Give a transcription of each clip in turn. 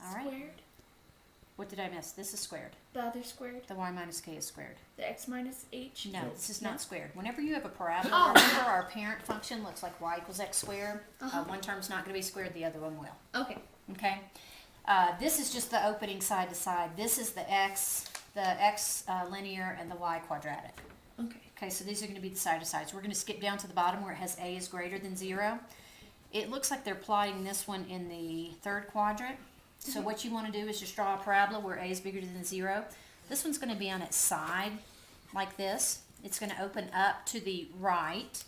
All right. Squared. What did I miss? This is squared. The other squared. The y minus k is squared. The x minus h. No, this is not No. squared. Whenever you have a parabola, Oh. remember our parent function looks like y equals x squared. Uh-huh. One term's not going to be squared, the other one will. Okay. Okay? This is just the opening side to side. This is the x linear, and the y quadratic. Okay. Okay, so these are going to be the side to sides. We're going to skip down to the bottom where it has a is greater than 0. It looks like they're plotting this one in the third quadrant. So what you want to do is just draw a parabola where a is bigger than 0. This one's going to be on its side like this. It's going to open up to the right.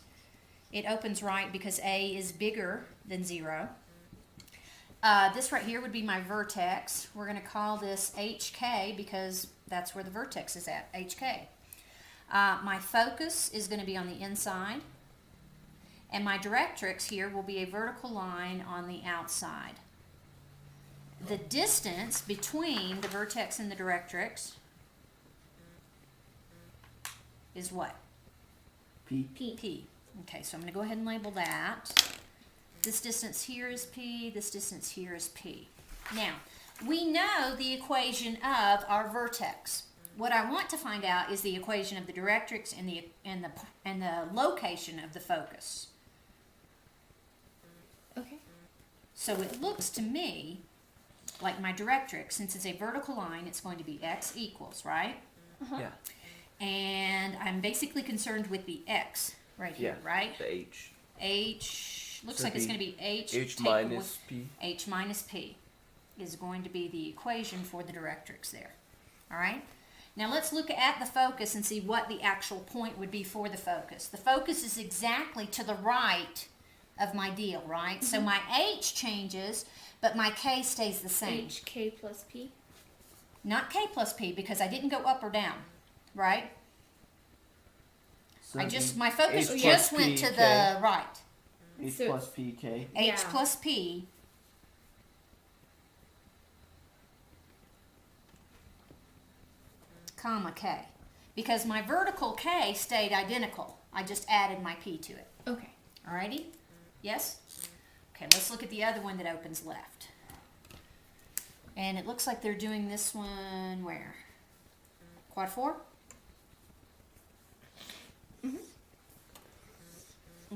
It opens right because a is bigger than 0. This right here would be my vertex. We're going to call this HK because that's where the vertex is at, HK. My focus is going to be on the inside. And my directrix here will be a vertical line on the outside. The distance between the vertex and the directrix is what? P. P. Okay, so I'm going to go ahead and label that. This distance here is P, this distance here is P. Now, we know the equation of our vertex. What I want to find out is the equation of the directrix and the location of the focus. Okay. So it looks to me like my directrix, since it's a vertical line, it's going to be x equals, right? Uh-huh. Yeah. And I'm basically concerned with the x right here, right? The H. H, looks So like it's it'd going to be H. H take minus away- P. H minus P is going to be the equation for the directrix there. All right? Now let's look at the focus and see what the actual point would be for the focus. The focus is exactly to the right of my deal, right? So my H changes, but my K stays the same. HK plus P. Not K plus P because I didn't go up or down, right? So My it'd focus H just plus went P, to K. the right. be H So- plus P, K. H Yeah. plus P comma K. Because my vertical K stayed identical. I just added my P to it. Okay. Alrighty? Yes? Okay, let's look at the other one that opens left. And it looks like they're doing this one where? Quad 4?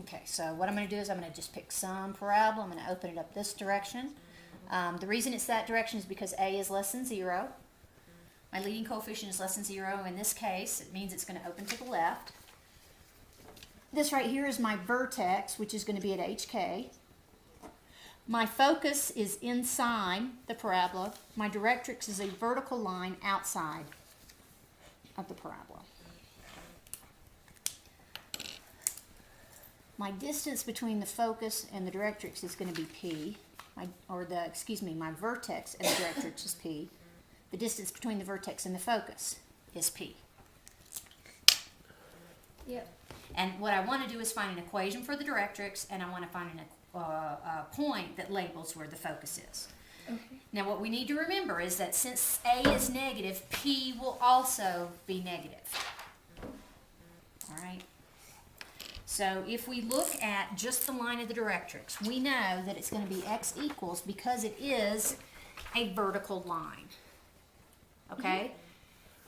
Okay, so what I'm going to do is I'm going to just pick some parabola. I'm going to open it up this direction. The reason it's that direction is because A is less than 0. My leading coefficient is less than 0. In this case, it means it's going to open to the left. This right here is my vertex, which is going to be at HK. My focus is inside the parabola. My directrix is a vertical line outside of the parabola. My distance between the focus and the directrix is going to be P. My vertex and the directrix is P. The distance between the vertex and the focus is P. Yep. And what I want to do is find an equation for the directrix, and I want to find a point that labels where the focus is. Okay. Now what we need to remember is that since A is negative, P will also be negative. All right? So if we look at just the line of the directrix, we know that it's going to be x equals because it is a vertical line. Okay?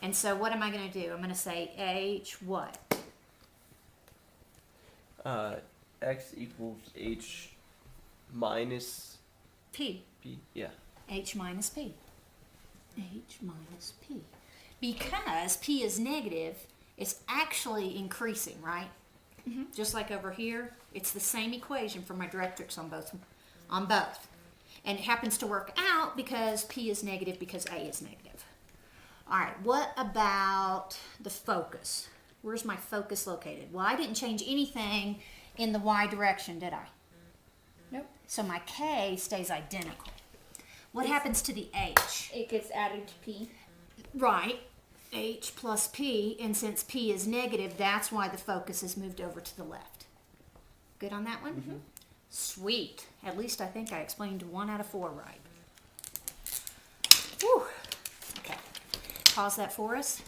And so what am I going to do? I'm going to say H what? X equals H minus P. P. Yeah. H minus P. H minus P. Because P is negative, it's actually increasing, right? Just like over here, it's the same equation for my directrix on both. And it happens to work out because P is negative because A is negative. All right, what about the focus? Where's my focus located? Well, I didn't change anything in the Y direction, did I? Nope. So my K stays identical. What happens to the H? It gets added to P. Right, H plus P, and since P is negative, that's why the focus is moved over to the left. Good on that one? Sweet. At least I think I explained 1 out of 4 right. Whew. Okay, pause that for us.